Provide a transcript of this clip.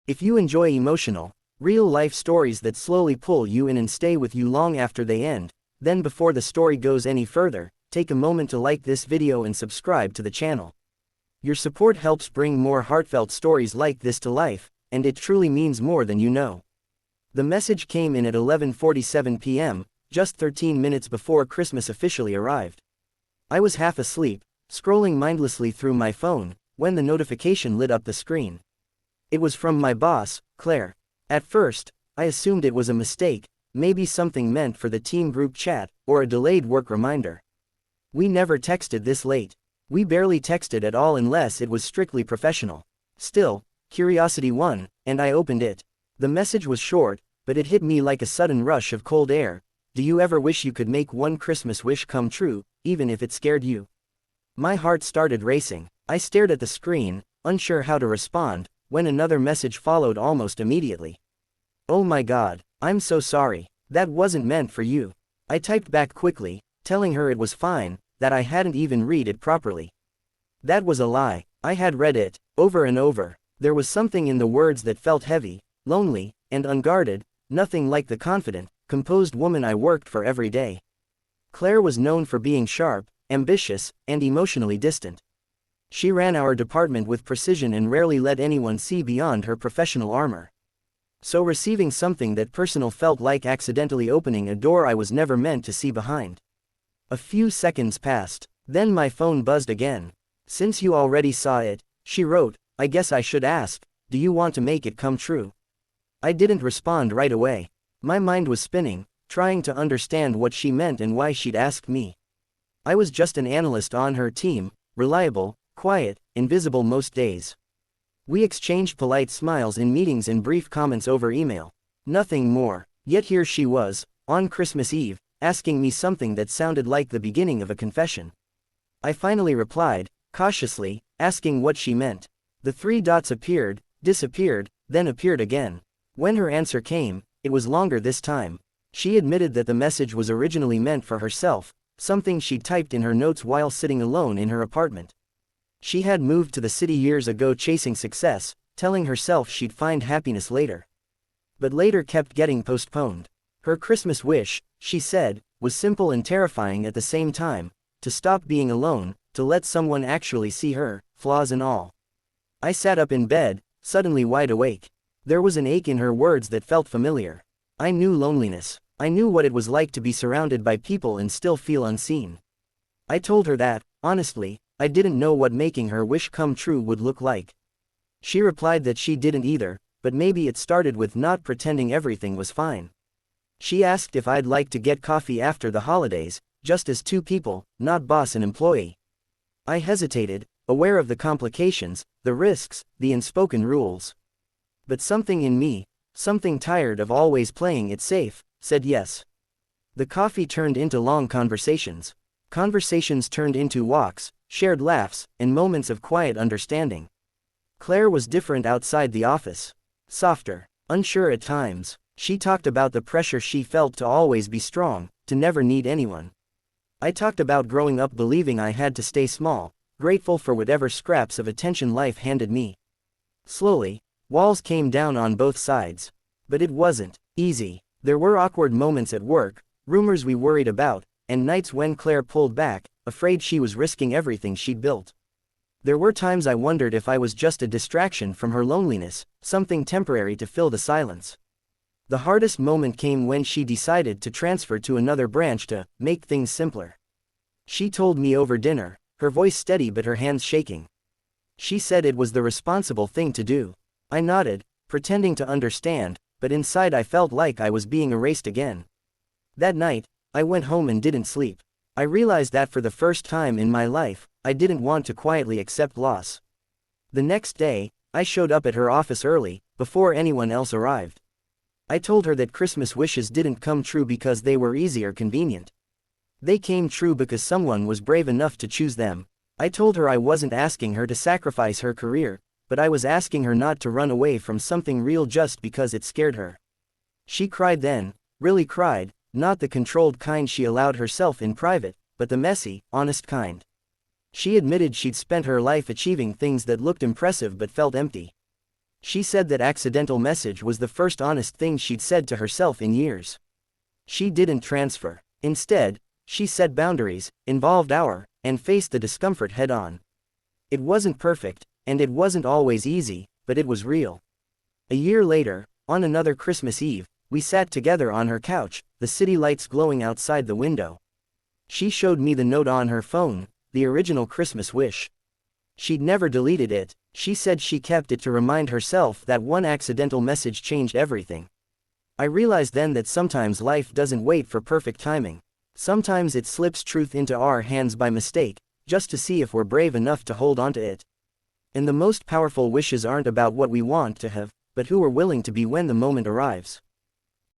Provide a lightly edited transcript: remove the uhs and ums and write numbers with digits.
If you enjoy emotional, real-life stories that slowly pull you in and stay with you long after they end, then before the story goes any further, take a moment to like this video and subscribe to the channel. Your support helps bring more heartfelt stories like this to life, and it truly means more than you know. The message came in at 11:47 p.m., just 13 minutes before Christmas officially arrived. I was half asleep, scrolling mindlessly through my phone, when the notification lit up the screen. It was from my boss, Claire. At first, I assumed it was a mistake, maybe something meant for the team group chat, or a delayed work reminder. We never texted this late. We barely texted at all unless it was strictly professional. Still, curiosity won, and I opened it. The message was short, but it hit me like a sudden rush of cold air. Do you ever wish you could make one Christmas wish come true, even if it scared you? My heart started racing. I stared at the screen, unsure how to respond, when another message followed almost immediately. Oh my God, I'm so sorry. That wasn't meant for you. I typed back quickly, telling her it was fine, that I hadn't even read it properly. That was a lie. I had read it, over and over. There was something in the words that felt heavy, lonely, and unguarded, nothing like the confident, composed woman I worked for every day. Claire was known for being sharp, ambitious, and emotionally distant. She ran our department with precision and rarely let anyone see beyond her professional armor. So receiving something that personal felt like accidentally opening a door I was never meant to see behind. A few seconds passed, then my phone buzzed again. Since you already saw it, she wrote, I guess I should ask, do you want to make it come true? I didn't respond right away. My mind was spinning, trying to understand what she meant and why she'd asked me. I was just an analyst on her team, reliable, quiet, invisible most days. We exchanged polite smiles in meetings and brief comments over email. Nothing more. Yet here she was, on Christmas Eve, asking me something that sounded like the beginning of a confession. I finally replied, cautiously, asking what she meant. The three dots appeared, disappeared, then appeared again. When her answer came, it was longer this time. She admitted that the message was originally meant for herself, something she'd typed in her notes while sitting alone in her apartment. She had moved to the city years ago chasing success, telling herself she'd find happiness later. But later kept getting postponed. Her Christmas wish, she said, was simple and terrifying at the same time, to stop being alone, to let someone actually see her, flaws and all. I sat up in bed, suddenly wide awake. There was an ache in her words that felt familiar. I knew loneliness. I knew what it was like to be surrounded by people and still feel unseen. I told her that, honestly, I didn't know what making her wish come true would look like. She replied that she didn't either, but maybe it started with not pretending everything was fine. She asked if I'd like to get coffee after the holidays, just as two people, not boss and employee. I hesitated, aware of the complications, the risks, the unspoken rules. But something in me, something tired of always playing it safe, said yes. The coffee turned into long conversations. Conversations turned into walks, shared laughs, and moments of quiet understanding. Claire was different outside the office. Softer, unsure at times. She talked about the pressure she felt to always be strong, to never need anyone. I talked about growing up believing I had to stay small, grateful for whatever scraps of attention life handed me. Slowly, walls came down on both sides. But it wasn't easy. There were awkward moments at work, rumors we worried about, and nights when Claire pulled back, afraid she was risking everything she'd built. There were times I wondered if I was just a distraction from her loneliness, something temporary to fill the silence. The hardest moment came when she decided to transfer to another branch to make things simpler. She told me over dinner, her voice steady but her hands shaking. She said it was the responsible thing to do. I nodded, pretending to understand, but inside I felt like I was being erased again. That night, I went home and didn't sleep. I realized that for the first time in my life, I didn't want to quietly accept loss. The next day, I showed up at her office early, before anyone else arrived. I told her that Christmas wishes didn't come true because they were easy or convenient. They came true because someone was brave enough to choose them. I told her I wasn't asking her to sacrifice her career, but I was asking her not to run away from something real just because it scared her. She cried then, really cried, not the controlled kind she allowed herself in private, but the messy, honest kind. She admitted she'd spent her life achieving things that looked impressive but felt empty. She said that accidental message was the first honest thing she'd said to herself in years. She didn't transfer. Instead, she set boundaries, involved and faced the discomfort head-on. It wasn't perfect, and it wasn't always easy, but it was real. A year later, on another Christmas Eve, we sat together on her couch, the city lights glowing outside the window. She showed me the note on her phone, the original Christmas wish. She'd never deleted it. She said she kept it to remind herself that one accidental message changed everything. I realized then that sometimes life doesn't wait for perfect timing. Sometimes it slips truth into our hands by mistake, just to see if we're brave enough to hold onto it. And the most powerful wishes aren't about what we want to have, but who we're willing to be when the moment arrives.